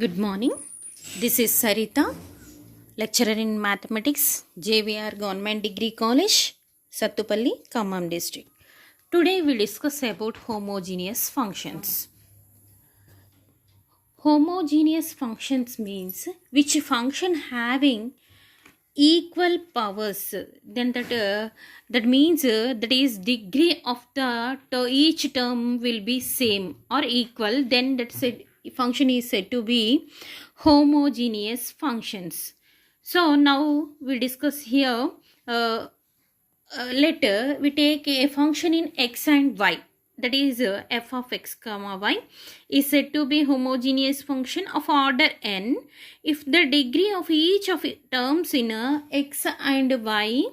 Good morning. This is Sarita, lecturer in mathematics, JVR Government Degree College, Sattupalli, Khammam district. Today we discuss about homogeneous functions. Homogeneous functions means which function having equal powers, then that means that is degree of the each term will be same or equal, then that said function is said to be homogeneous functions. So now we discuss here, later we take a function in x and y, that is f of x comma y is said to be homogeneous function of order n if the degree of each of terms in x and y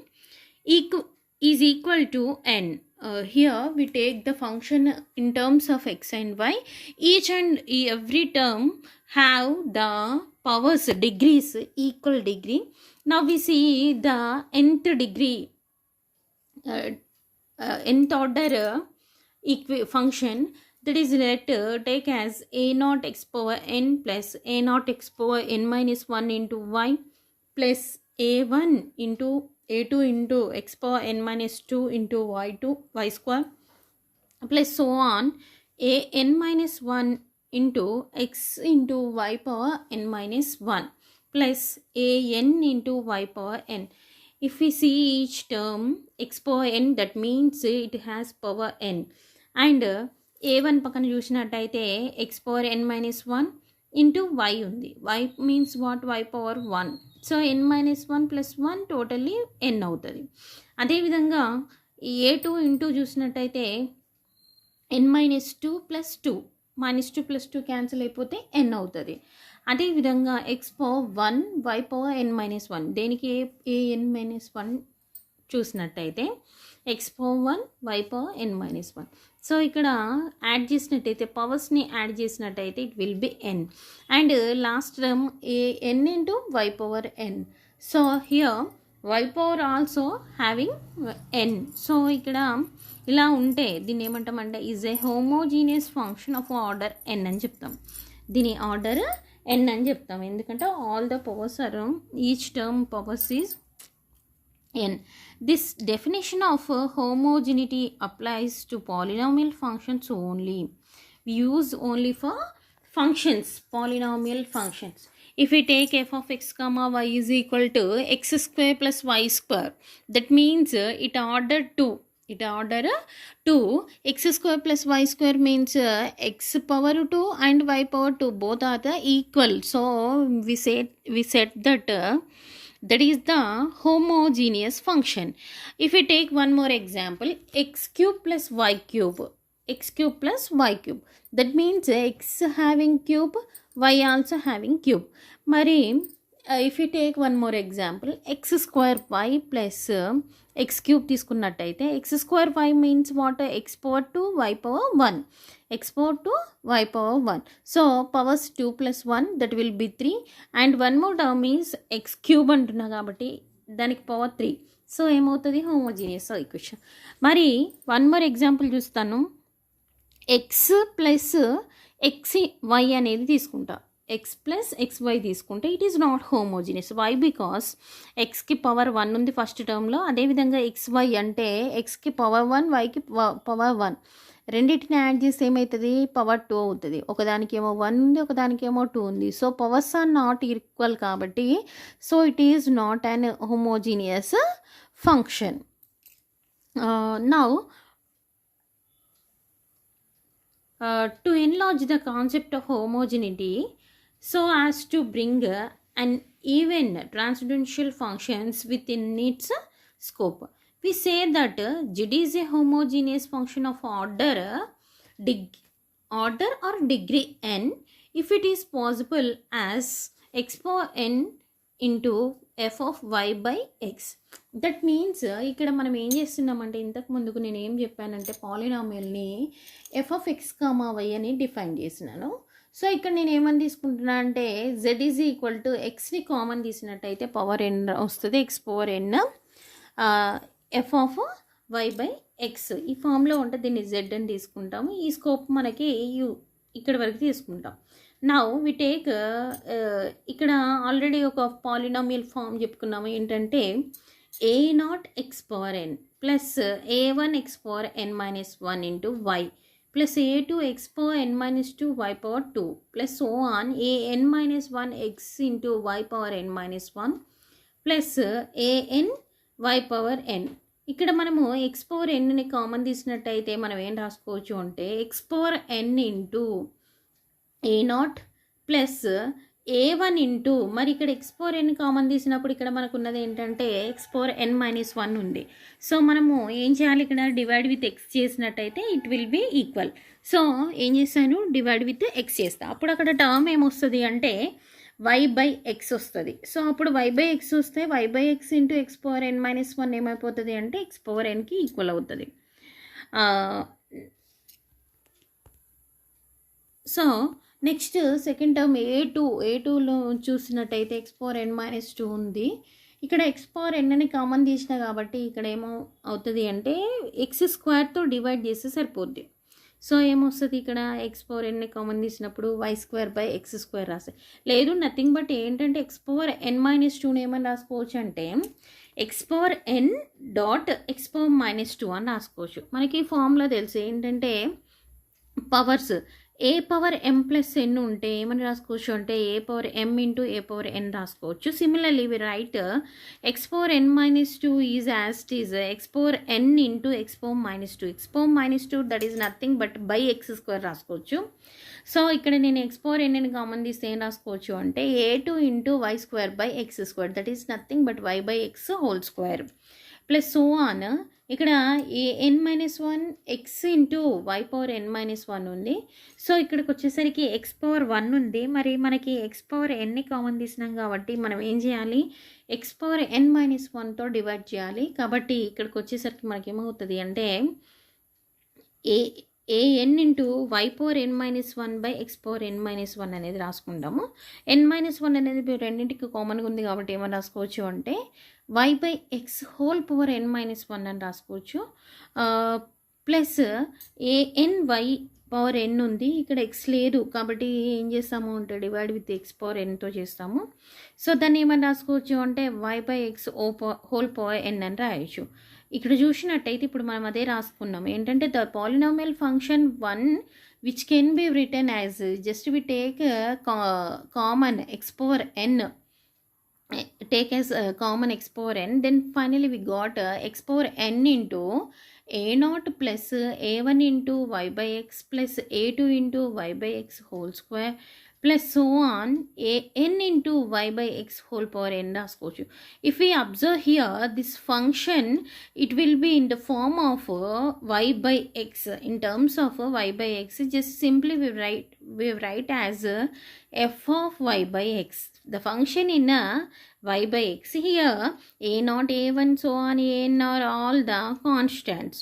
is equal to n. Here we take the function in terms of x and y. Each and every term have the powers degrees equal degree. Now we see the nth degree, nth order function, that is let take as a naught x power n plus a naught x power n minus 1 into y plus a1 into a2 into x power n minus 2 into y square plus so on a n minus 1 into x into y power n minus 1 plus a n into y power n. If we see each term x power n, that means it has power n, and a1 పక్కన చూసినట్టయితే x power n minus 1 into y ఉంది. y means what? y power 1. So n minus 1 plus 1 totally n అవుతుంది. అదేవిధంగా a2 into చూసినట్టయితే n minus 2 plus 2 minus 2 plus 2 cancel అయిపోతే n అవుతుంది. అదేవిధంగా x power 1 y power n minus 1, దేనికి ఏ n minus 1 చూసినట్టయితే x power 1 y power n minus 1. So ఇక్కడ add చేసినట్టయితే పవర్స్ని యాడ్ చేసినట్టయితే it will be n, and last term a n into y power n. So here y power also having n. So ఇక్కడ ఇలా ఉంటే దీన్ని ఏమంటామంటే is a homogeneous function of order n అని చెప్తాం. దీని ఆర్డర్ n అని చెప్తాం, ఎందుకంటే all the powers are each term powers is n. This definition of homogeneity applies to polynomial functions only. We use only for functions, polynomial functions. If we take f of x comma y is equal to x square plus y square, that means it order 2. It order 2. X square plus y square means x power 2 and y power 2 both are the equal. So we said that that is the homogeneous function. If we take one more example, x cube plus y cube, x cube plus y cube, that means x having cube, y also having cube. Mari if you take one more example, x square y plus x cube తీసుకున్నట్టయితే x square y means what? x power 2 y power 1, x power 2 y power 1. So powers 2 plus 1, that will be 3, and one more term is x cube అంటున్నా కాబట్టి దానికి power 3. So ఏమవుతుంది? Homogeneous equation. మరి one more example చూస్తాను. X plus x y అనేది తీసుకుంటా, x plus x y తీసుకుంటే it is not homogeneous. Why? Because ఎక్స్కి పవర్ 1 ఉంది ఫస్ట్ టర్మ్లో, అదేవిధంగా ఎక్స్ వై అంటే ఎక్స్కి పవర్ 1 వైకి పవర్ 1, రెండింటిని యాడ్ చేస్తే ఏమవుతుంది? పవర్ 2 అవుతుంది. ఒకదానికేమో 1 ఉంది, ఒకదానికేమో 2 ఉంది. So powers are not equal కాబట్టి so it is not an homogeneous function. Now to enlarge the concept of homogeneity so as to bring an even transcendental functions within its scope, we say that z is a homogeneous function of order or degree n if it is possible as x power n into f of y by x. That means ఇక్కడ మనం ఏం చేస్తున్నామంటే, ఇంతకు ముందుకు నేను ఏం చెప్పానంటే పాలినామియల్ని f of x comma y అని డిఫైన్ చేసినాను. సో ఇక్కడ నేను ఏమని తీసుకుంటున్నా అంటే జెడ్ ఈజ్ ఈక్వల్ టు ఎక్స్ని కామన్ తీసినట్టయితే పవర్ ఎన్ వస్తుంది, x power n f of y by x ఈ ఫామ్లో ఉంటే దీన్ని జెడ్ అని తీసుకుంటాము. ఈ స్కోప్ మనకి ఇక్కడ వరకు తీసుకుంటాం. నౌ వి టేక్ ఇక్కడ ఆల్రెడీ ఒక పాలినామియల్ ఫామ్ చెప్పుకున్నాము ఏంటంటే a naught x power n plus a1 x power n minus 1 into y plus a2 x power n minus 2 y power 2 plus so on a n minus 1 x into y power n minus 1 plus a n y power n. ఇక్కడ మనము x power ఎన్ని common తీసినట్టయితే మనం ఏం రాసుకోవచ్చు అంటే x power n into a naught plus a1 into మరి ఇక్కడ ఎక్స్ పవర్ ఎన్ కామన్ తీసినప్పుడు ఇక్కడ మనకు ఉన్నది ఏంటంటే ఎక్స్ పవర్ ఎన్ మైనస్ 1 ఉంది. సో మనము ఏం చేయాలి, ఇక్కడ డివైడ్ విత్ ఎక్స్ చేసినట్టయితే it will B equal. So ఏం చేస్తాను, డివైడ్ విత్ ఎక్స్ చేస్తా. అప్పుడు అక్కడ టర్మ్ ఏమొస్తుంది అంటే y బై ఎక్స్ వస్తుంది. సో అప్పుడు y బై ఎక్స్ వస్తే y by x into x power n minus 1 ఏమైపోతుంది అంటే ఎక్స్ పవర్ ఎన్కి ఈక్వల్ అవుతుంది. సో నెక్స్ట్ సెకండ్ టర్మ్ ఏ2లో చూసినట్టయితే ఎక్స్ పవర్ ఎన్ మైనస్ 2 ఉంది. ఇక్కడ ఎక్స్ పవర్ ఎన్ అని కామన్ తీసిన కాబట్టి ఇక్కడ ఏమో అవుతుంది అంటే ఎక్స్ స్క్వేర్తో డివైడ్ చేస్తే సరిపోద్ది. సో ఏమొస్తుంది, ఇక్కడ ఎక్స్ పవర్ ఎన్ని కామన్ తీసినప్పుడు y square by x square రాస్తాయి. లేదు నథింగ్ బట్ ఏంటంటే ఎక్స్ పవర్ ఎన్ మైనస్ 2 ఏమని రాసుకోవచ్చు అంటే x power n dot x power minus 2 అని రాసుకోవచ్చు. మనకి ఫార్ములా తెలుసు ఏంటంటే powers a power m plus n ఉంటే ఏమని రాసుకోవచ్చు అంటే a power m into a power n రాసుకోవచ్చు. Similarly we write x power n minus 2 is as it is x power n into x power minus 2. X power minus 2 that is nothing but by x square రాసుకోవచ్చు. So ఇక్కడ నేను X power n అని common తీస్తే ఏం రాసుకోవచ్చు అంటే a two into y square by x square that is nothing but y by x whole square plus so on. ఇక్కడ n minus 1 x into y power n minus 1 ఉంది. So ఇక్కడికి వచ్చేసరికి X power 1 ఉంది. మరి మనకి ఎక్స్ పవర్ ఎన్ని common తీసినాం కాబట్టి మనం ఏం చేయాలి, ఎక్స్ పవర్ ఎన్ మైనస్ 1తో డివైడ్ చేయాలి. కాబట్టి ఇక్కడికి వచ్చేసరికి మనకి ఏమవుతుంది అంటే n into y power n minus 1 by x power n minus 1 అనేది రాసుకుంటాము. ఎన్ మైనస్ 1 అనేది రెండింటికి కామన్గా ఉంది కాబట్టి ఏమని రాసుకోవచ్చు అంటే y by x whole power n minus 1 అని రాసుకోవచ్చు. Plus n y power n ఉంది, ఇక్కడ ఎక్స్ లేదు కాబట్టి ఏం చేస్తాము అంటే డివైడ్ విత్ ఎక్స్ పవర్ ఎన్తో చేస్తాము. సో దాన్ని ఏమని రాసుకోవచ్చు అంటే y by x whole power n అని రాయొచ్చు. ఇక్కడ చూసినట్టయితే ఇప్పుడు మనం అదే రాసుకున్నాం ఏంటంటే the polynomial function 1 which can be written as just we take common x power n, take as common x power n, then finally we got x power n into a0 plus a1 into y by x plus a2 into y by x whole square plus so on an into y by x whole power n రాసుకోవచ్చు. If we observe here this function it will be in the form of y by x. In terms of y by x just simply we write as f of y by x. The function in y by x here a0 a1 so on an are all the constants.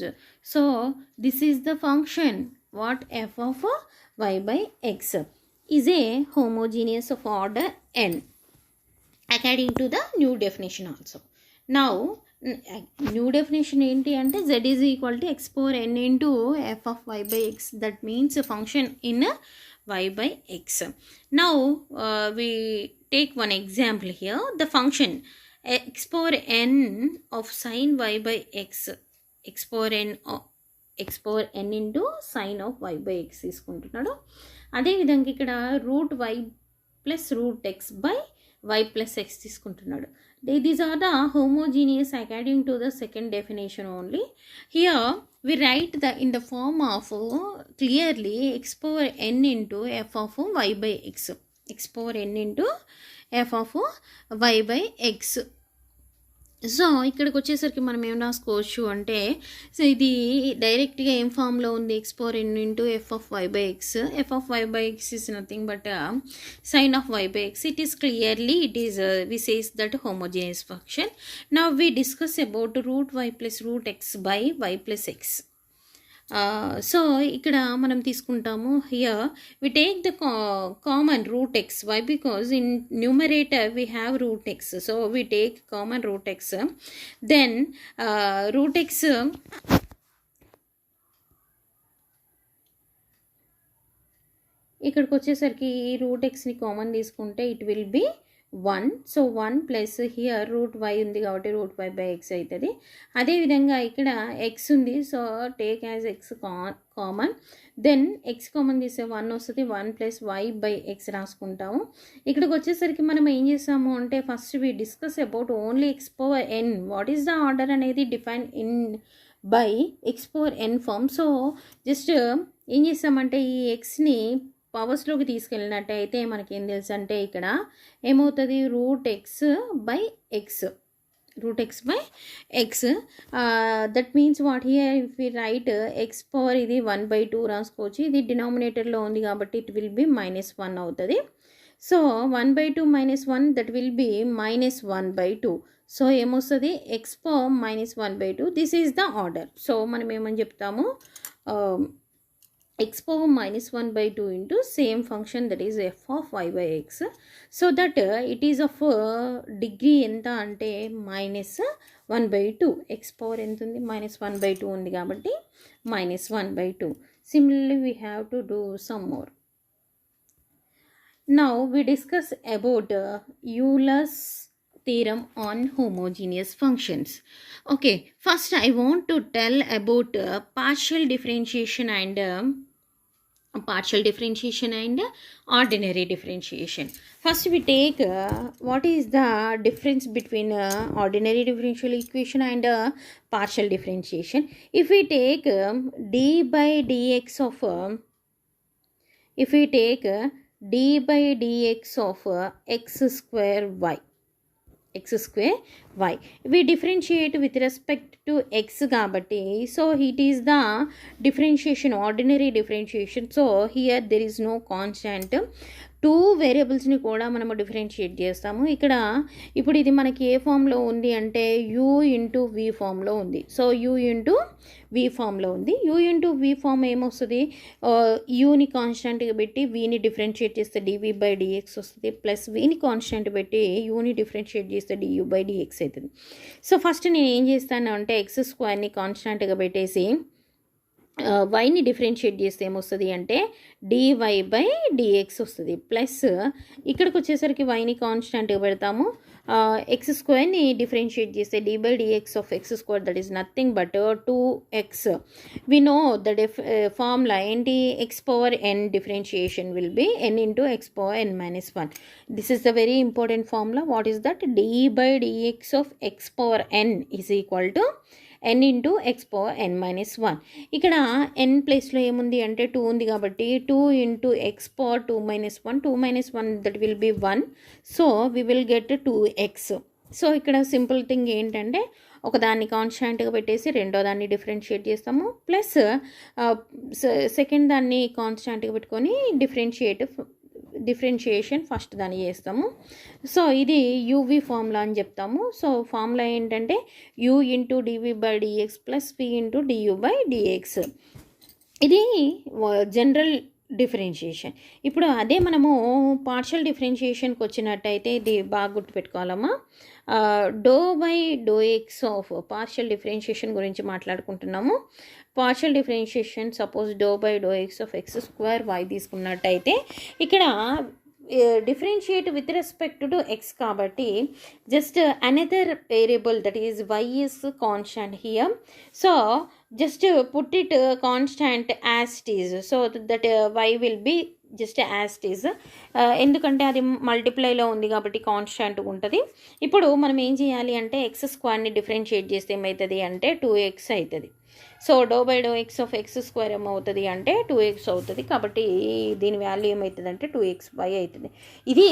So this is the function what f of y by x is a homogeneous of order n according to the new definition also. Now new definition ఏంటి అంటే z is equal to x power n into f of y by x. That means a function in y by x. Now we take one example here. The function x power n of sin y by x, x power n into sin of y by x తీసుకుంటున్నాడు. అదేవిధంగా ఇక్కడ root y plus root x by y plus x తీసుకుంటున్నాడు. These are the homogeneous according to the second definition only. Here we write in the form of clearly x power n into f of y by x. X power n into f of y by x. So ఇక్కడికి వచ్చేసరికి మనం ఏం రాసుకోవచ్చు అంటే so ఇది డైరెక్ట్గా ఏం ఫామ్లో ఉంది x power n into f of y by x. F of y by x is nothing but sine of y by x. It is clearly it is we says that homogeneous function. Now we discuss about root y plus root x by y plus x. So ఇక్కడ మనం తీసుకుంటాము here we take the common root x. Why because in numerator we have root x. So we take common root x. Then root x ఇక్కడికి వచ్చేసరికి root ఎక్స్ని common తీసుకుంటే it will be 1. So 1 plus here root y ఉంది కాబట్టి route why by X అవుతుంది. అదేవిధంగా ఇక్కడ x ఉంది, so take as x common, then x common తీసే 1 వస్తుంది, 1 ప్లస్ వై బై ఎక్స్ రాసుకుంటాము. ఇక్కడికి వచ్చేసరికి మనం ఏం చేస్తాము అంటే first we discuss about only x power n. What is the order అనేది define in by x power n form. So just ఏం చేస్తామంటే ఈ ఎక్స్ని పవర్స్లోకి తీసుకెళ్ళినట్టయితే మనకేం తెలుసు అంటే ఇక్కడ ఏమవుతుంది, root x by x, root x by x. That means what here if we write x power ఇది 1/2 రాసుకోవచ్చు. ఇది డినామినేటర్లో ఉంది కాబట్టి ఇట్ విల్ బి -1 అవుతుంది. So 1/2 -1 that will be -1/2. So ఏమొస్తుంది, x power -1/2. This is the order. So మనం ఏమని చెప్తాము, x power -1/2 into same function that is f of y by x, so that it is of degree enta ante -1/2. x power ఎంత ఉంది, -1/2 ఉంది కాబట్టి -1/2. Similarly we have to do some more. Now we discuss about Euler's theorem on homogeneous functions. Okay, first I want to tell about partial differentiation and ordinary differentiation. First we take what is the difference between ordinary differential equation and partial differentiation. If we take d by dx of x square y, we differentiate with respect to x kabatti, so it is the differentiation, ordinary differentiation. So here there is no constant. 2 వేరియబుల్స్ని కూడా మనము differentiate చేస్తాము. ఇక్కడ ఇప్పుడు ఇది మనకి ఏ ఫామ్లో ఉంది అంటే u ఇంటూ v ఫామ్లో ఉంది. సో u ఇంటూ v ఫామ్లో ఉంది. u ఇంటూ v ఫామ్ ఏమొస్తుంది, యూని కాన్స్టెంట్గా పెట్టి వీని డిఫరెన్షియేట్ చేస్తే dv బై dx వస్తుంది, ప్లస్ వీని కాన్స్టెంట్ పెట్టి యూని డిఫరెన్షియేట్ చేస్తే du బై dx అవుతుంది. సో ఫస్ట్ నేను ఏం చేస్తాను అంటే ఎక్స్ స్క్వేర్ని కాన్స్టెంట్గా పెట్టేసి వైని డిఫరెన్షియేట్ చేస్తే ఏమొస్తుంది అంటే dy బై dx వస్తుంది, ప్లస్ ఇక్కడికి వచ్చేసరికి వైని కాన్స్టెంట్గా పెడతాము, ఎక్స్ స్క్వేర్ని డిఫరెన్షియేట్ చేస్తే d by dx of x square that is nothing but 2x. We know the formula ఏంటి, x power n differentiation will be n into x power n minus 1. This is the very important formula. What is that, d by dx of x power n is equal to n into x power n minus 1. ఇక్కడ n ప్లేస్లో ఏముంది అంటే 2 ఉంది కాబట్టి 2 into x power 2 minus 1, 2 minus 1 that will be 1. So we will get 2x. So ఇక్కడ simple thing ఏంటంటే ఒకదాన్ని కాన్స్టాంట్గా పెట్టేసి రెండో దాన్ని డిఫరెన్షియేట్ చేస్తాము, ప్లస్ సెకండ్ దాన్ని కాన్స్టాంట్గా పెట్టుకొని డిఫరెన్షియేషన్ ఫస్ట్ దాన్ని చేస్తాము. సో ఇది యూవి ఫార్ములా అని చెప్తాము. సో ఫార్ములా ఏంటంటే u into d v by d x plus v into d u by d x. ఇది జనరల్ డిఫరెన్షియేషన్. ఇప్పుడు అదే మనము పార్షియల్ డిఫరెన్షియేషన్కి వచ్చినట్టయితే ఇది బాగా గుర్తుపెట్టుకోవాలమ్మా. Do by do x of partial differentiation గురించి మాట్లాడుకుంటున్నాము. Partial differentiation suppose do by do x of x square y తీసుకున్నట్టయితే ఇక్కడ differentiate with respect to x కాబట్టి just another variable that is y is constant here. So just put it constant as it is, so that y will be just as it is, ఎందుకంటే అది మల్టిప్లైలో ఉంది కాబట్టి constant ఉంటుంది. ఇప్పుడు మనం ఏం చేయాలి అంటే ఎక్స్ స్క్వేర్ని డిఫరెన్షియేట్ చేస్తే ఏమవుతుంది అంటే 2x అవుతుంది. So do by do x of x square ఏమవుతుంది అంటే 2x అవుతుంది. కాబట్టి దీని వాల్యూ ఏమవుతుంది అంటే 2xy అవుతుంది. ఇది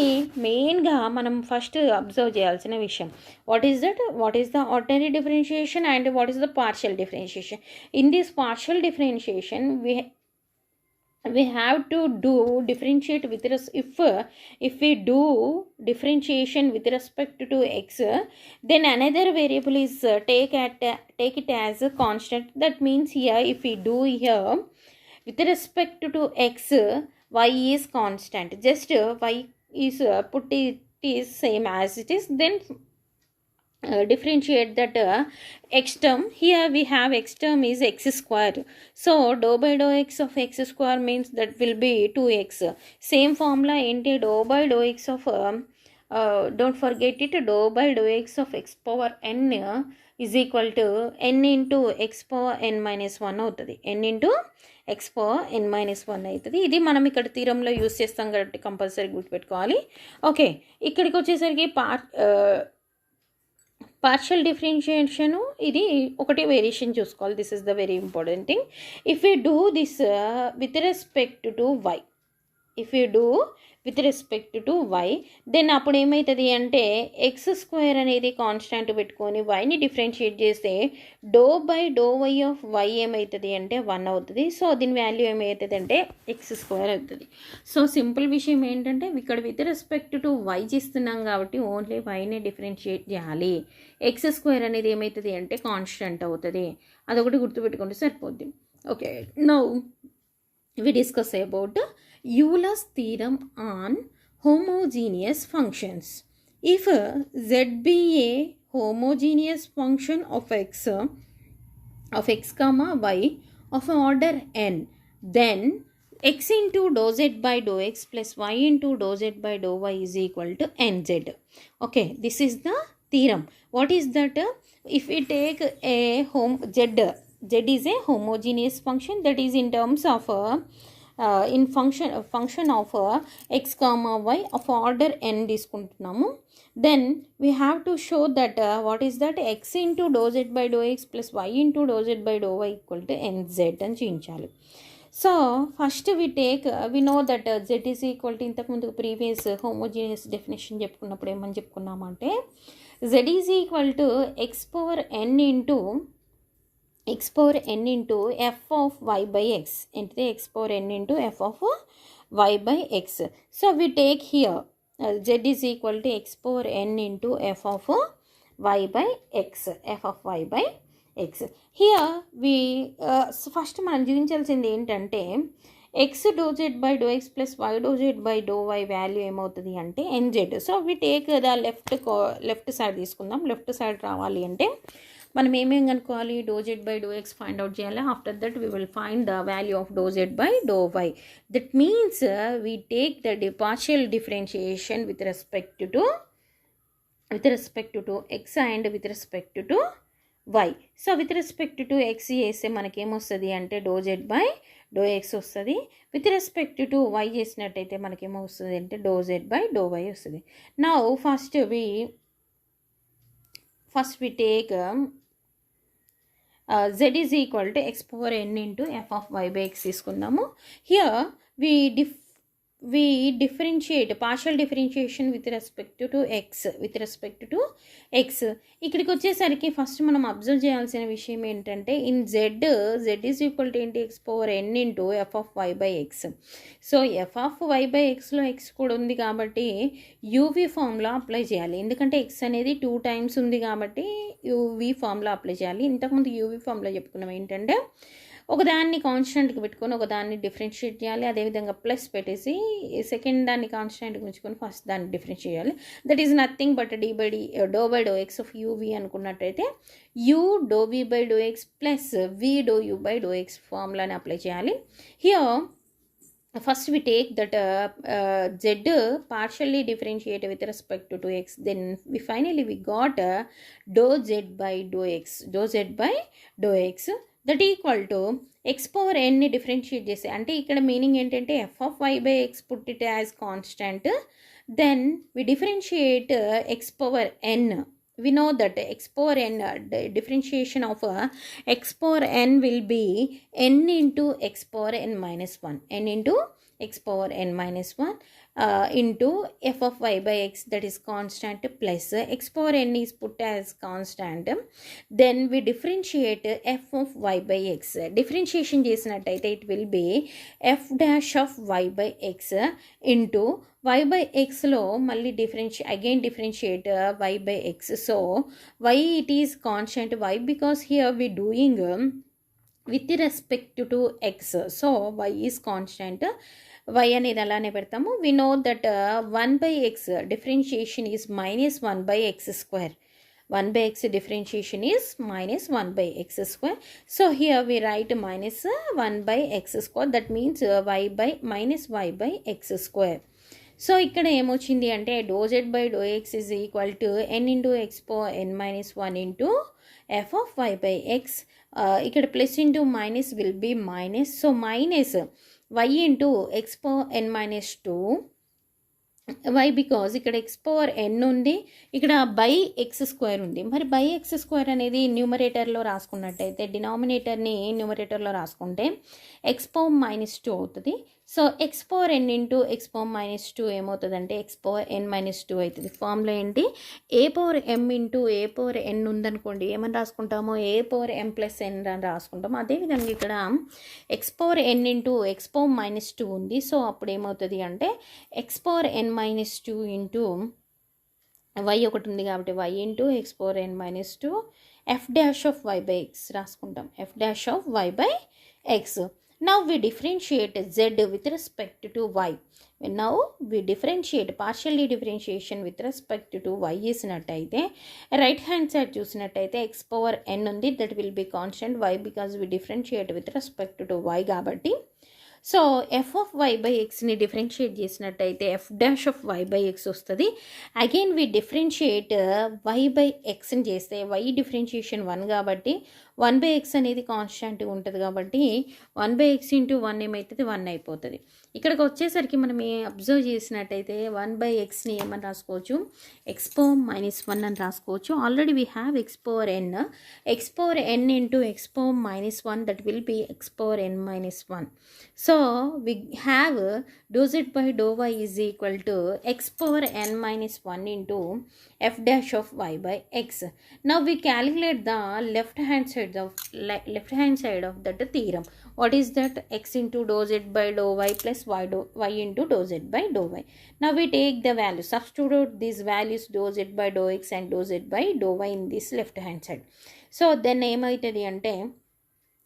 మెయిన్గా మనం ఫస్ట్ అబ్జర్వ్ చేయాల్సిన విషయం. What is that, what is the ordinary differentiation and what is the partial differentiation. In this partial differentiation we have to do differentiate with if we do differentiation with respect to x, then another variable is take it as a constant. That means here if we do here with respect to x, y is constant, just y is put it is same as it is, then differentiate that x term. Here we have x term is x square, so dou by dou x of x square means that will be 2x. Same formula enti dou by dou x of don't forget it, dou by dou x of x power n is equal to n into x power n minus 1 అవుతుంది. n into x power n minus 1 అవుతుంది. ఇది మనం ఇక్కడ థీరంలో use చేస్తాం కాబట్టి compulsory గుర్తుపెట్టుకోవాలి. Okay, ఇక్కడికి వచ్చేసరికి పార్షియల్ డిఫరెన్షియేషన్ ఇది ఒకటి వేరియేషన్ చూసుకోవాలి. This is the very important thing. If you do this with respect to y, if you do with respect to y, then అప్పుడు ఏమవుతుంది అంటే ఎక్స్ స్క్వేర్ అనేది కాన్స్టాంట్ పెట్టుకొని వైని డిఫరెన్షియేట్ చేస్తే do by do y of y ఏమవుతుంది అంటే 1 అవుతుంది. సో దీని వాల్యూ ఏమవుతుంది అంటే ఎక్స్ స్క్వేర్ అవుతుంది. సో సింపుల్ విషయం ఏంటంటే ఇక్కడ విత్ రెస్పెక్ట్ టు వై చేస్తున్నాం కాబట్టి ఓన్లీ వైని డిఫరెన్షియేట్ చేయాలి. ఎక్స్ స్క్వేర్ అనేది ఏమవుతుంది అంటే కాన్స్టాంట్ అవుతుంది. అదొకటి గుర్తుపెట్టుకుంటే సరిపోద్ది. Okay, now we discuss about Euler's theorem on homogeneous functions. If z be a homogeneous function of x comma y of order n, then x into dou z by dou x plus y into dou z by dou y is equal to nz. Okay, this is the theorem. What is that? If we take a z is a homogeneous function, that is in terms of in function of x comma y of order n తీసుకుంటున్నాము. Then we have to show that what is that x into dou z by dou x plus y into dou z by dou y equal to nz అని చూపించాలి. So first we know that z is equal to ఇంతకుముందు previous homogeneous definition చెప్పుకున్నప్పుడు ఏమని చెప్పుకున్నామంటే z is equal to x power n into f of y by x into x power n into f of y by x. So we take here z is equal to x power n into f of y by x, f of y by x. Here we first మనం చూపించాల్సింది ఏంటంటే x dou z by dou x plus y dou z by dou y value ఏమవుతుంది అంటే nz. సో we take the left side తీసుకుందాం. Left side రావాలి అంటే మనం ఏమేమి కనుక్కోవాలి, do z by do x find out చేయాలి. After that we will find the value of do z by do y. That means we take the partial differentiation with respect to x and with respect to y. So with respect to x చేస్తే మనకేమొస్తుంది అంటే do z by do x వస్తుంది. With respect to y చేసినట్టయితే మనకేమో వస్తుంది అంటే do z by do y వస్తుంది. Now first we take z is equal to x power n into f of y by x తీసుకుందాము. Here we differentiate partial differentiation with respect to x. ఇక్కడికి వచ్చేసరికి first మనం observe చేయాల్సిన విషయం ఏంటంటే in z is equal to x power n into f of y by x. So f of y by xలో x కూడా ఉంది కాబట్టి uv formula apply చేయాలి. ఎందుకంటే x అనేది 2 times ఉంది కాబట్టి uv ఫార్ములా అప్లై చేయాలి. ఇంతకుముందు uv ఫార్ములా చెప్పుకున్నాం ఏంటంటే ఒకదాన్ని కాన్స్టెంట్కి పెట్టుకొని ఒకదాన్ని డిఫరెన్షియేట్ చేయాలి. అదేవిధంగా ప్లస్ పెట్టేసి సెకండ్ దాన్ని కాన్స్టెంట్కి ఉంచుకొని ఫస్ట్ దాన్ని డిఫరెన్షియేట్ చేయాలి. That is nothing but do by do x of u v అనుకున్నట్టయితే u do v by do x plus v do u by do x ఫార్ములాని అప్లై చేయాలి. Here first we take that z partially differentiate with respect to x, then we got dou z by dou x that equal to x power n ని differentiate చేస్తే అంటే ఇక్కడ meaning ఏంటంటే f of y by x put it as constant, then we differentiate x power n. We know that x power n differentiation of x power n will be n into x power n minus 1, n into x power n minus 1 into f of y by x, that is constant, plus x power n is put as constant. Then we differentiate f of y by x. Differentiation చేసినట్టయితే it will be f dash of y by x into y by x లో మళ్ళీ differentiate y by x. So y it is constant. Why? Because here we doing with respect to x, so y is constant. y అనేది అలానే పెడతాము. we know that 1 by x differentiation is minus 1 by x square. 1 by x differentiation is minus 1 by x square. So here we write minus 1 by x square, that means y by minus y by x square. So ఇక్కడ ఏమొచ్చింది అంటే do z by do x is equal to n into x power n minus 1 into f of y by x. ఇక్కడ plus into minus will be minus, so minus y into x power n minus 2 y because ఇక్కడ x power n ఉంది, ఇక్కడ by x square ఉంది. మరి by x square అనేది న్యూమరేటర్లో రాసుకున్నట్టయితే డినామినేటర్ని న్యూమరేటర్లో రాసుకుంటే ఎక్స్ పవర్ మైనస్ 2 అవుతుంది. So X power n into x power minus 2 ఏమవుతుందంటే ఎక్స్ పవర్ ఎన్ మైనస్ 2 అవుతుంది. ఫార్ములా ఏంటి, ఏ power M into a power ఎన్ ఉందనుకోండి ఏమని రాసుకుంటామో ఏ పవర్ ఎం ప్లస్ ఎన్ అని రాసుకుంటాము. అదేవిధంగా ఇక్కడ x power n into x power minus 2 ఉంది. సో అప్పుడు ఏమవుతుంది అంటే x power n minus 2 into y ఒకటి ఉంది కాబట్టి y into x power n minus 2 f dash of y by x రాసుకుంటాం, f dash of y by x. Now we differentiate z with respect to y. Now we differentiate partially differentiation with respect to y చేసినట్టయితే right hand side చూసినట్టయితే x power n ఉంది, that will be constant y because we differentiate with respect to y కాబట్టి. So f of y by ఎక్స్ని differentiate చేసినట్టయితే f dash of y by x వస్తుంది. Again we differentiate y by ఎక్స్ని చేస్తే y differentiation 1 కాబట్టి 1 by X అనేది కాన్స్టాంట్గా ఉంటుంది కాబట్టి 1 బై ఎక్స్ ఇంటూ 1 ఏమవుతుంది 1 అయిపోతుంది. ఇక్కడికి వచ్చేసరికి మనం అబ్జర్వ్ చేసినట్టయితే 1 బై ఎక్స్ని ఏమని రాసుకోవచ్చు, ఎక్స్ పవర్ మైనస్ 1 అని రాసుకోవచ్చు. Already we have x power n into x power minus 1, that will be x power n minus 1. So we have dou z by dou y is equal to x power n minus 1 into f dash of y by x. Now we calculate the left hand side of that theorem. What is that? X into dou z by dou y plus y into dou z by dou y. Now we take the value, substitute these values dou z by dou x and dou z by dou y in this left hand side. So then ఏమవుతుంది అంటే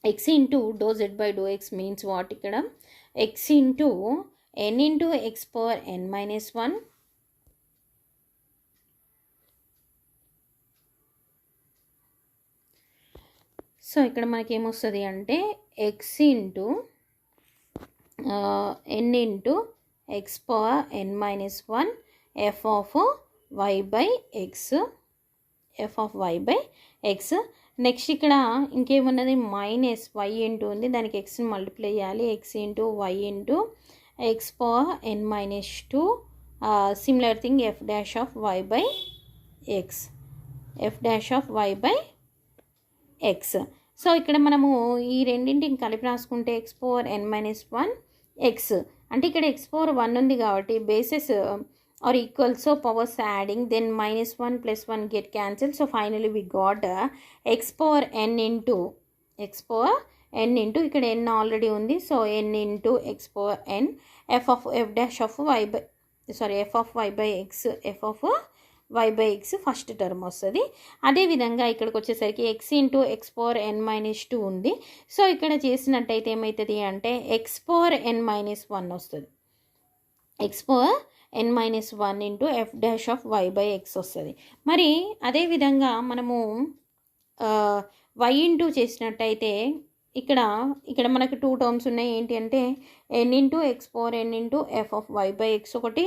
x into dou z by dou x means what, ఇక్కడ x into n into x power n minus 1 so ఇక్కడ మనకి ఏమొస్తుంది అంటే x into n into x power n minus 1 f of y by x, f of y by x. Next ఇక్కడ ఇంకేమున్నది minus y into ఉంది, దానికి ఎక్స్ని multiply చేయాలి, x into y into x power n minus 2. Similar thing f dash of y by x, f dash of y by x. So ఇక్కడ మనము ఈ రెండింటిని కలిపి రాసుకుంటే x power n minus 1 x అంటే ఇక్కడ ఎక్స్ పవర్ 1 ఉంది కాబట్టి bases or equal, so powers adding, then minus 1 plus 1 get cancelled. So finally we got x power n into ఇక్కడ n ఆల్రెడీ ఉంది, so n into x power n f of y by x first term వస్తుంది. అదేవిధంగా ఇక్కడికి వచ్చేసరికి x into x power n minus 2 ఉంది. So ఇక్కడ చేసినట్టయితే ఏమవుతుంది అంటే ఎక్స్ పవర్ ఎన్ మైనస్ 1 వస్తుంది, x power n minus 1 into f dash of y by x వస్తుంది. మరి అదేవిధంగా మనము వై ఇంటూ చేసినట్టయితే ఇక్కడ మనకు 2 టర్మ్స్ ఉన్నాయి. ఏంటి అంటే n into x power n into f of y by x ఒకటి,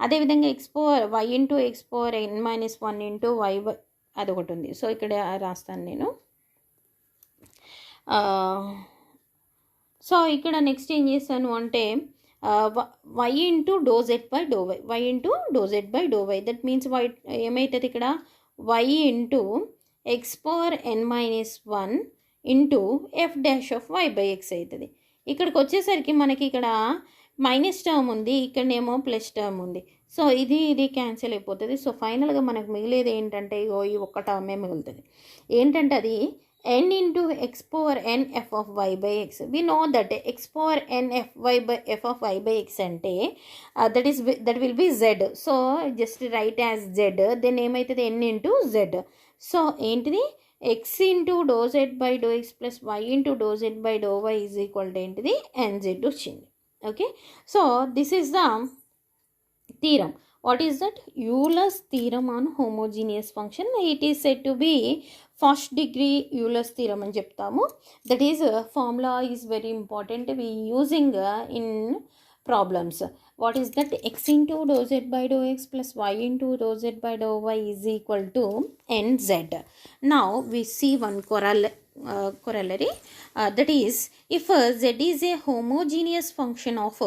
అదేవిధంగా x power y into x power n minus 1 into y by అదొకటి ఉంది. సో ఇక్కడ రాస్తాను నేను. సో ఇక్కడ నెక్స్ట్ ఏం చేస్తాను అంటే y into dou z by dou y, y into dou z by dou y, that means y ఏమవుతుంది ఇక్కడ y into x power n minus 1 into f dash of y by x అవుతుంది. ఇక్కడికి వచ్చేసరికి మనకి ఇక్కడ మైనస్ టర్మ్ ఉంది, ఇక్కడనేమో plus term ఉంది. సో ఇది క్యాన్సిల్ అయిపోతుంది. సో ఫైనల్గా మనకు మిగిలేది ఏంటంటే ఈ ఒక్క టర్మే మిగులుతుంది. ఏంటంటే అది n into x power n f of y by x. We know that x power n f of y by x ante that will be z. So just write as z, then ఏమవుతుంది n into z. So ఏంటిది x into dou z by dou x plus y into dou z by dou y is equal to ఏంటిది nz వచ్చింది. Okay, so this is the theorem. What is that? Euler's theorem on homogeneous function. It is said to be first degree Euler's theorem అని చెప్తాము. That is formula is very important we using in problems. What is that? X into dou z by dou x plus y into dou z by dou y is equal to nz. Now we see one corollary, that is, if z is a homogeneous function of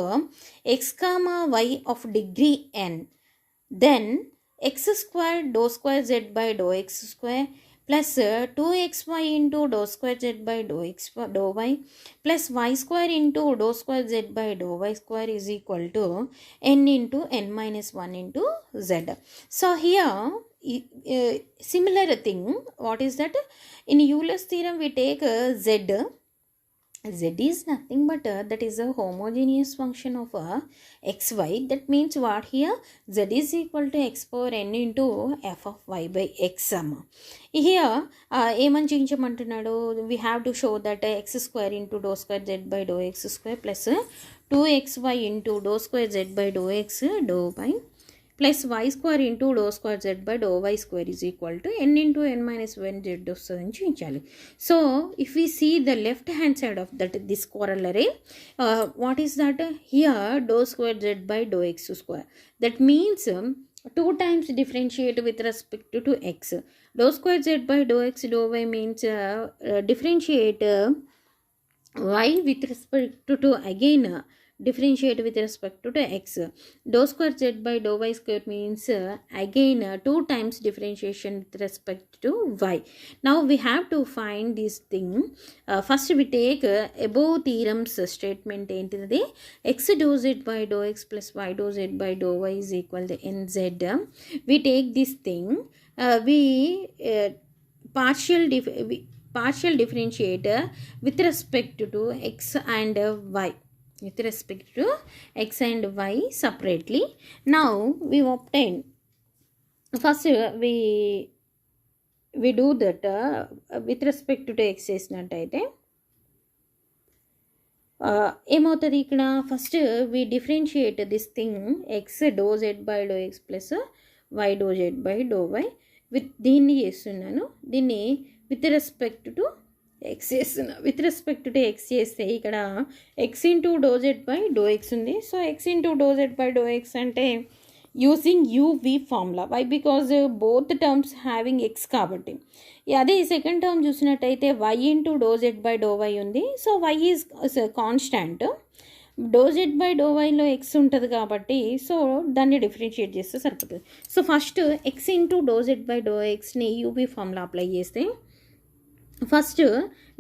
x comma y of degree n, then x square dou square z by dou x square plus 2xy into dou square z by dou x dou y plus y square into dou square z by dou y square is equal to n into n minus 1 into z. So here similar thing, what is that? In Euler's theorem we take z is nothing but that is a homogeneous function of xy. That means what here? Z is equal to x power n into f of y by x. Here ఏమని చేయించమంటున్నాడు? We have to show that x square into dou square z by dou x square plus 2xy into dou square z by dou x dou y plus y square into dou square z by dou y square is equal to n into n minus 1 z వస్తుందని చూపించాలి. So if we see the left hand side of that this corollary, what is that? Here dou square z by dou x square, that means 2 times differentiate with respect to x. Dou square z by dou x dou y means differentiate y with respect to again differentiate with respect to x. Dou square z by dou y square means again 2 times differentiation with respect to y. Now we have to find this thing. First we take above theorem's statement entity x dou z by dou x plus y dou z by dou y is equal to nz. We take this thing, we partial differentiate with respect to x and y, with respect to x and y separately. Now we obtain, first we do that with respect to x చేసినట్టయితే ఏమవుతుంది ఇక్కడ? First we differentiate this thing x dou z by dou x plus y dou z by dou y with దీన్ని చేస్తున్నాను, దీన్ని with respect to x చేస్తున్నా. With respect to x చేస్తే ఇక్కడ x into do z by do x ఉంది. So x into do z by do x అంటే using u v formula. Why? Because both terms having x కాబట్టి. అదే second term చూసినట్టయితే y into do z by do y ఉంది. So y is constant, do z by do వైలో x ఉంటుంది కాబట్టి so దాన్ని differentiate చేస్తే సరిపోతుంది. So first x into do z by do ఎక్స్ని యూవి ఫార్ములా అప్లై చేస్తే first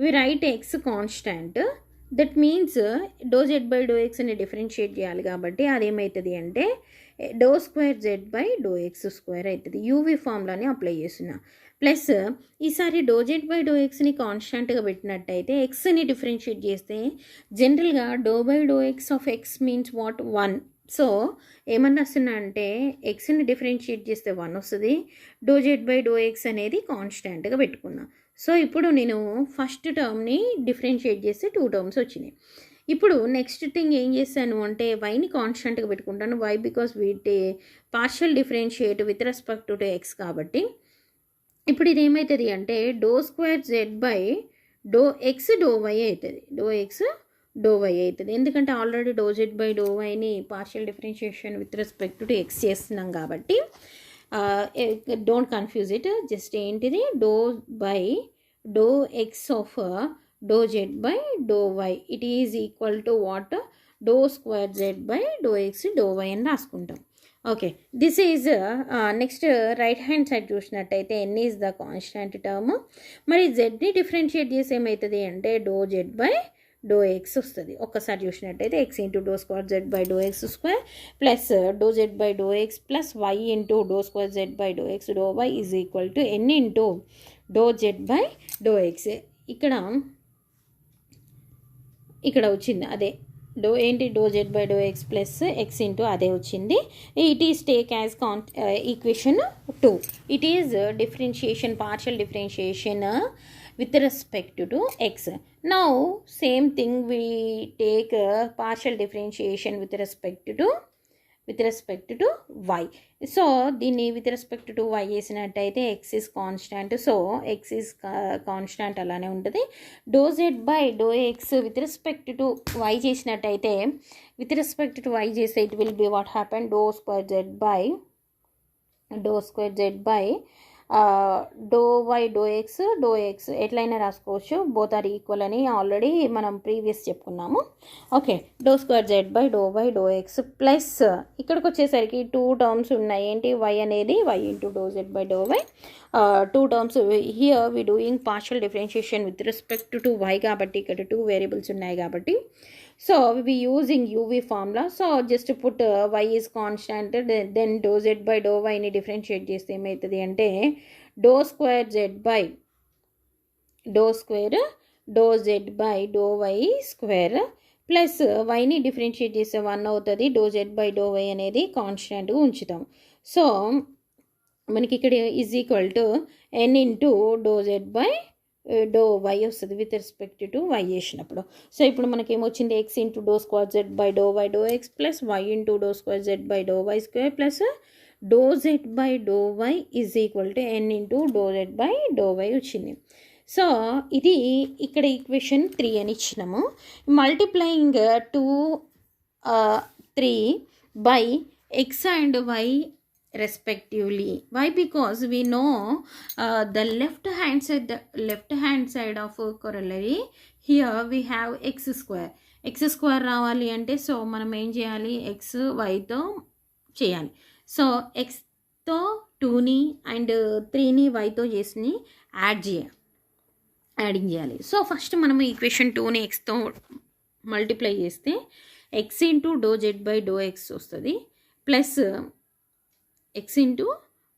we write x constant, that means do z by do x అని differentiate చేయాలి కాబట్టి అదేమవుతుంది అంటే do square z by do x square అవుతుంది. U v ఫార్ములాని apply చేస్తున్నా. ప్లస్ ఈసారి డో జెడ్ బై డో ఎక్స్ని కాన్స్టాంట్గా పెట్టినట్టయితే ఎక్స్ని డిఫరెన్షియేట్ చేస్తే జనరల్గా do by do x of x means what? 1. So ఏమన్నా వస్తున్నా అంటే ఎక్స్ని డిఫరెన్షియేట్ చేస్తే 1 వస్తుంది, do z by do x అనేది కాన్స్టాంట్గా పెట్టుకున్నా. సో ఇప్పుడు నేను ఫస్ట్ టర్మ్ని డిఫరెన్షియేట్ చేస్తే 2 టర్మ్స్ వచ్చినాయి. ఇప్పుడు నెక్స్ట్ థింగ్ ఏం చేశాను అంటే వైని కాన్స్టెంట్గా పెట్టుకుంటాను. వై? బికాస్ వీటి partial differentiate with respect to x కాబట్టి ఇప్పుడు ఇది ఏమవుతుంది అంటే do square z by do x do y అవుతుంది, డో ఎక్స్ డో వై అవుతుంది. ఎందుకంటే already do z by do వైని partial differentiation with respect to x చేస్తున్నాం కాబట్టి డోంట్ కన్ఫ్యూజ్ ఇట్. జస్ట్ ఏంటిది do by do x of do z by do y it is equal to what? Do square z by do x do y అని రాసుకుంటాం. Okay, this is next right hand side చూసినట్టయితే n is the constant term. మరి జెడ్ని differentiate చేసి ఏమవుతుంది అంటే do z by do x వస్తుంది. ఒక్కసారి చూసినట్టయితే x into do square z by do x square plus do z by do x plus y into do square z by do x do y is equal to n into do z by do X. ఇక్కడ వచ్చింది అదే do ఏంటి do z by do x plus x into అదే వచ్చింది. It is take as equation 2. It is differentiation, partial differentiation with respect to x. Now same thing we take partial differentiation with respect to with respect to y. So దీన్ని with respect to y చేసినట్టయితే x is constant. So x is constant అలానే ఉంటుంది. Do z by do x with respect to y చేసినట్టయితే with respect to y చేస్తే it will be what happen do square z by do y do x ఎట్లయినా రాసుకోవచ్చు. Both are equal అని already మనం previous చెప్పుకున్నాము. Okay, do square z by do y do x plus ఇక్కడికి వచ్చేసరికి 2 terms ఉన్నాయి. ఏంటి? వై అనేది y into do z by do y 2 terms. Here we doing partial differentiation with respect to y కాబట్టి ఇక్కడ 2 variables ఉన్నాయి కాబట్టి so we using UV formula. So just put y is constant, then dou z by dou y ని differentiate చేస్తే ఏమవుతుంది అంటే do square z by do z by do y square plus వైని differentiate చేస్తే 1 అవుతుంది. Do z by do y అనేది కాన్స్టాంట్గా ఉంచుతాం. సో మనకి ఇక్కడ is equal to n into do z by do y వస్తుంది విత్ రెస్పెక్ట్ టు వై చేసినప్పుడు. సో ఇప్పుడు మనకి ఏమొచ్చింది? X into do square z by do y do x plus y into do square z by do y square plus do z by do y is equal to n into do z by do y వచ్చింది. So ఇది ఇక్కడ equation 3 అని ఇచ్చినాము. Multiplying 2 3 by x and y respectively. Why? Because we know the left hand side of corollary. Here we have x square రావాలి అంటే so మనం ఏం చేయాలి? x yతో చేయాలి. సో xతో 2ని అండ్ 3ని yతో చేసి యాడింగ్ చేయాలి. సో ఫస్ట్ మనం ఈక్వేషన్ 2ని xతో మల్టిప్లై చేస్తే x into do z by do x వస్తుంది plus x into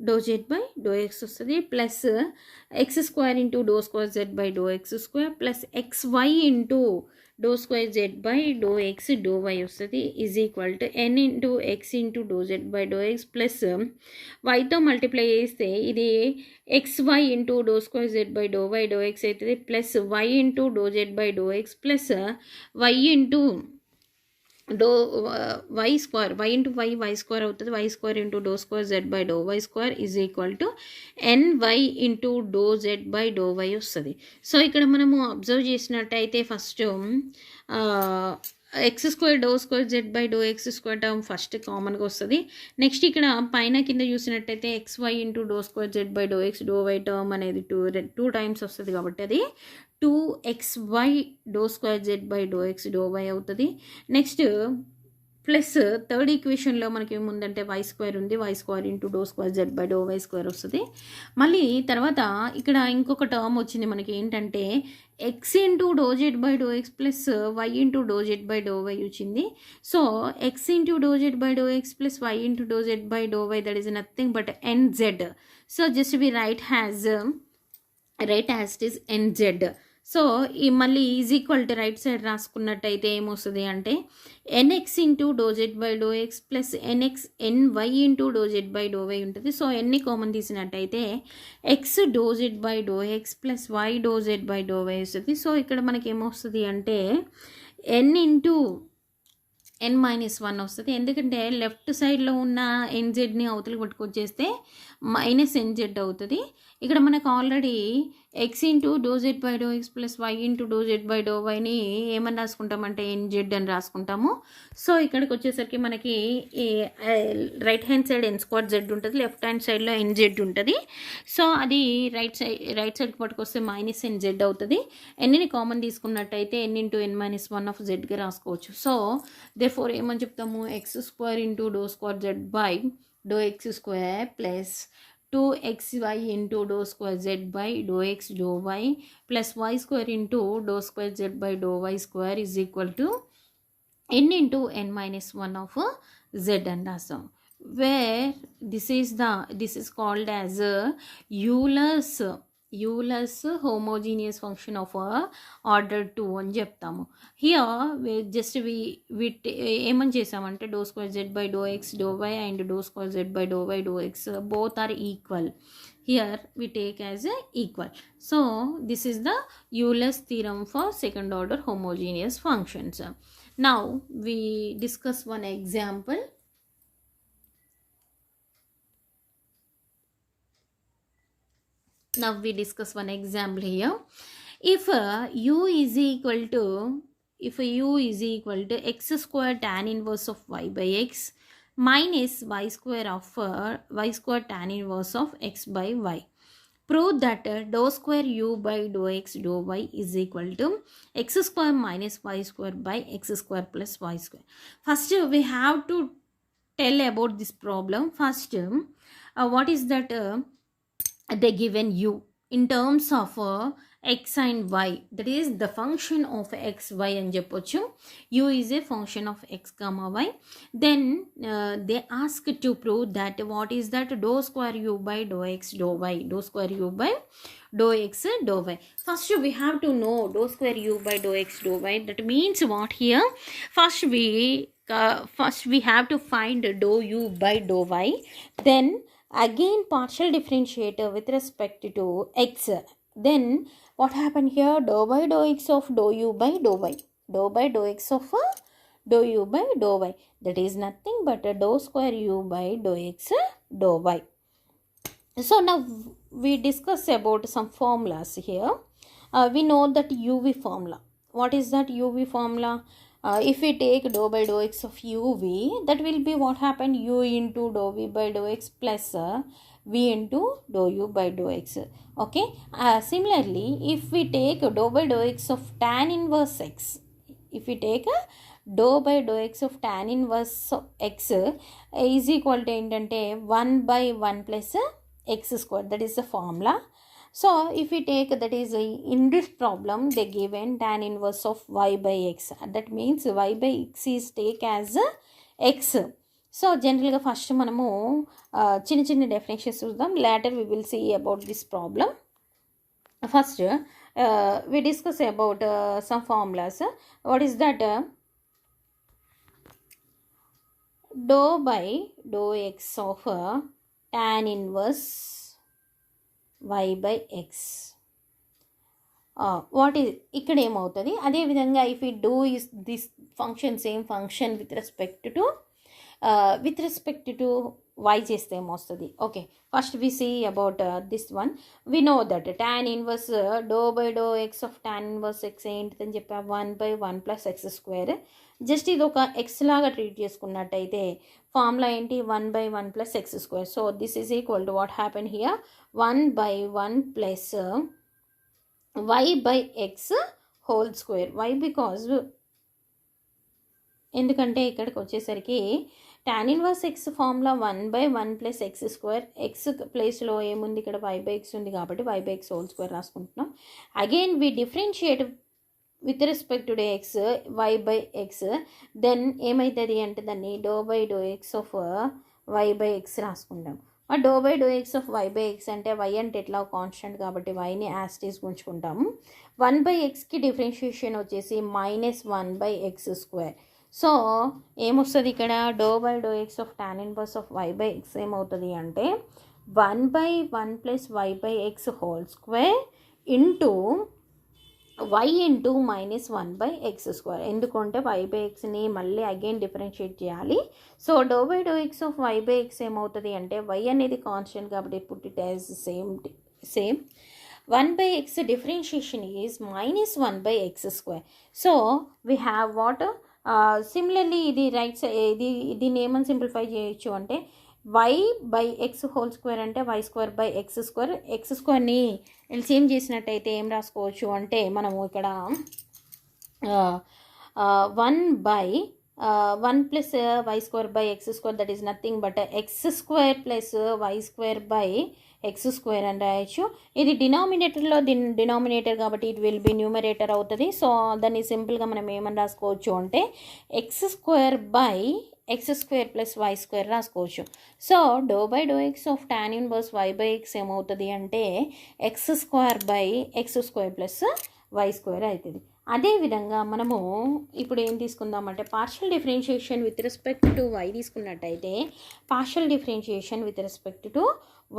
do z by do x వస్తుంది plus x square into do square z by do x square plus x y into do square z by do x do y వస్తుంది is equal to n into x into do z by do x plus వైతో multiply చేస్తే ఇది x y into do square z by do y do x అవుతుంది plus y into do z by do x plus y into do y square y into y square అవుతుంది. Y square into do square z by do y square is equal to n y into do z by do y వస్తుంది. So ఇక్కడ మనము observe చేసినట్టయితే first x square do square z by do x square term first కామన్గా వస్తుంది. Next ఇక్కడ పైన కింద చూసినట్టయితే x y into do square z by do x do y term అనేది 2 టైమ్స్ వస్తుంది కాబట్టి అది 2xy do square z by do x do y అవుతుంది. నెక్స్ట్ ప్లస్ థర్డ్ ఈక్వేషన్లో మనకి ఏముందంటే వై స్క్వేర్ ఉంది. Y square into do square z by do y square వస్తుంది. మళ్ళీ తర్వాత ఇక్కడ ఇంకొక టర్మ్ వచ్చింది మనకి ఏంటంటే x into do z by do x plus y into do z by do y వచ్చింది. So x into do z by do x plus y into do z by do y that is nothing but NZ. So just we write as it is NZ. So ఈ మళ్ళీ is equal to right side రాసుకున్నట్టయితే ఏమొస్తుంది అంటే n x into do z by do x plus n y into do z by do y ఉంటుంది. So ఎన్ని common తీసినట్టయితే x do z by do x plus y do z by do y వస్తుంది. So ఇక్కడ మనకి ఏమొస్తుంది అంటే n into n-1 వస్తుంది. ఎందుకంటే లెఫ్ట్ సైడ్లో ఉన్న NZని అవతల పట్టుకొచ్చేస్తే -NZ అవుతుంది. ఇక్కడ మనకు already x into do z by do x plus y into do z by do వైని ఏమని రాసుకుంటామంటే NZ అని రాసుకుంటాము. సో ఇక్కడికి వచ్చేసరికి మనకి రైట్ హ్యాండ్ సైడ్ n2z ఉంటుంది, లెఫ్ట్ హ్యాండ్ సైడ్లో NZ ఉంటుంది. సో అది రైట్ సైడ్కి పట్టుకొస్తే -NZ అవుతుంది. ఎన్ని కామన్ తీసుకున్నట్టయితే n ఇంటూ n-1 ఆఫ్ జెడ్గా రాసుకోవచ్చు. సో దేర్ఫోర్ ఏమని చెప్తాము x square into do square z by do x square plus 2xy into do square z by do x do y plus y square into do square z by do y square is equal to n into n-1 of z అని రాస్తాం. Where this is called as Euler's homogeneous function of order 2 అని చెప్తాము. Here just ఏమని చేసామంటే do square z by do x do y and do square z by do y do x both are equal. Here we take as equal. So this is the Euler's theorem for second order homogeneous functions. Now we discuss one example. Now we discuss one example here. If u is equal to x square tan inverse of y by x minus y square of y square tan inverse of x by y, prove that dou square u by dou x dou y is equal to x square minus y square by x square plus y square. First we have to tell about this problem. First what is that they given u in terms of x and y, that is the function of x y అని చెప్పొచ్చు. u is a function of x comma y. Then they ask to prove that what is that dou square u by dou x dou y, dou square u by dou x dou y. First we have to know dou square u by dou x dou y. That means what here, first we have to find dou u by dou y, then again partial differentiator with respect to x. Then what happened here, dou by dou x of dou u by dou y, dou by dou x of dou u by dou y, that is nothing but dou square u by dou x dou y. So now we discuss about some formulas here. We know that uv formula. What is that uv formula? If we take dou by dou x of uv, that will be what happened, u into dou v by dou x plus v into dou u by dou x. Okay. Similarly, if we take dou by dou x of tan inverse x, if we take dou by dou x of tan inverse x is equal to ఏంటంటే 1 by 1 plus x square, that is the formula. So if we take, that is in this problem they given tan inverse of y by x, that means y by x is take as x. So generally first మనము చిన్న చిన్న definitions చూద్దాం, later we will see about this problem. First we discuss about some formulas. What is that? Dou by dou x of tan inverse y by x. What is ఇక్కడ ఏమవుతుంది, అదేవిధంగా if you do is this function same function with respect to y చేస్తే ఏమొస్తుంది. Okay, first we see about this one. We know that tan inverse do by do x of tan inverse x ఏంటిదని చెప్పా, 1 by 1 plus x square. Just ఇది ఒక X లాగా treat చేసుకున్నట్టయితే formula ఏంటి, 1 by 1 plus x square. So this is equal to what happen here, 1 by 1 plus y by x whole square. y because ఎందుకంటే ఇక్కడికి వచ్చేసరికి tan inverse x formula 1 by 1 plus x square, x ప్లేస్లో ఏముంది ఇక్కడ y by x ఉంది కాబట్టి y by x whole square రాసుకుంటున్నాం. Again we differentiate with respect to x y by x, then ఏమవుతుంది అంటే దాన్ని do by do x of y by x రాసుకుంటాం. Do by do x of y by x అంటే y అంటే ఎట్లా constant కాబట్టి yని యాజ్ టీస్ ఉంచుకుంటాము. 1 by xకి డిఫరెన్షియేషన్ వచ్చేసి -1 by x square. సో ఏమొస్తుంది ఇక్కడ, do by do x of tan inverse of y by x ఏమవుతుంది అంటే 1 by 1 plus y by x whole square into y into -1 by x square. ఎందుకంటే y by xని మళ్ళీ again differentiate చేయాలి. So do by do x of y by x ఏమవుతుంది అంటే y అనేది constant కాబట్టి put it as same 1 by x differentiation is -1 by x square. So we have what, similarly ఇది right side దీన్ని ఏమని simplify చేయొచ్చు అంటే y by x whole square అంటే y square by x square. x స్క్వేర్ని LCM చేసినట్టయితే ఏం రాసుకోవచ్చు అంటే మనము ఇక్కడ 1 by 1 plus y square by x square, that is nothing but x square plus y square by x square అని రాయొచ్చు. ఇది డినామినేటర్లో డినామినేటర్ కాబట్టి ఇట్ విల్ బి న్యూమరేటర్ అవుతుంది. సో దాన్ని సింపుల్గా మనం ఏమని రాసుకోవచ్చు అంటే x square by x square plus y square రాసుకోవచ్చు. So do by do x of tan inverse y by x ఏమవుతుంది అంటే x square by x square plus y square అవుతుంది. అదేవిధంగా మనము ఇప్పుడు ఏం తీసుకుందామంటే partial differentiation with respect to y తీసుకున్నట్టయితే partial differentiation with respect to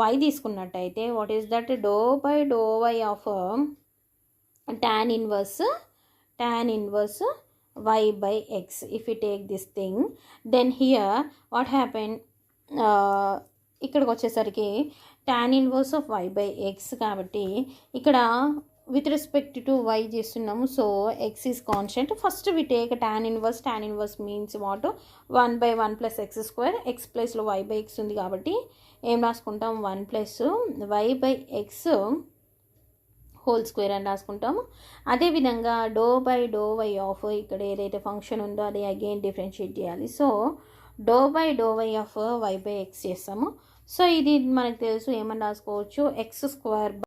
y తీసుకున్నట్టయితే what is that, do by do y of tan inverse y by x. If we take this thing, then here what happened, ఇక్కడికి వచ్చేసరికి tan inverse of y by x కాబట్టి ఇక్కడ with respect to y చేస్తున్నాము. So x is constant. First we take tan inverse means what 1/1 plus x square. X ప్లేస్లో y by x ఉంది కాబట్టి ఏం రాసుకుంటాం 1 plus y by x whole square అని రాసుకుంటాము. అదేవిధంగా ∂y ఆఫ్ ఇక్కడ ఏదైతే ఫంక్షన్ ఉందో అది అగైన్ డిఫరెన్షియేట్ చేయాలి. So ∂y of y by X చేస్తాము. సో ఇది మనకు తెలుసు ఏమని రాసుకోవచ్చు x²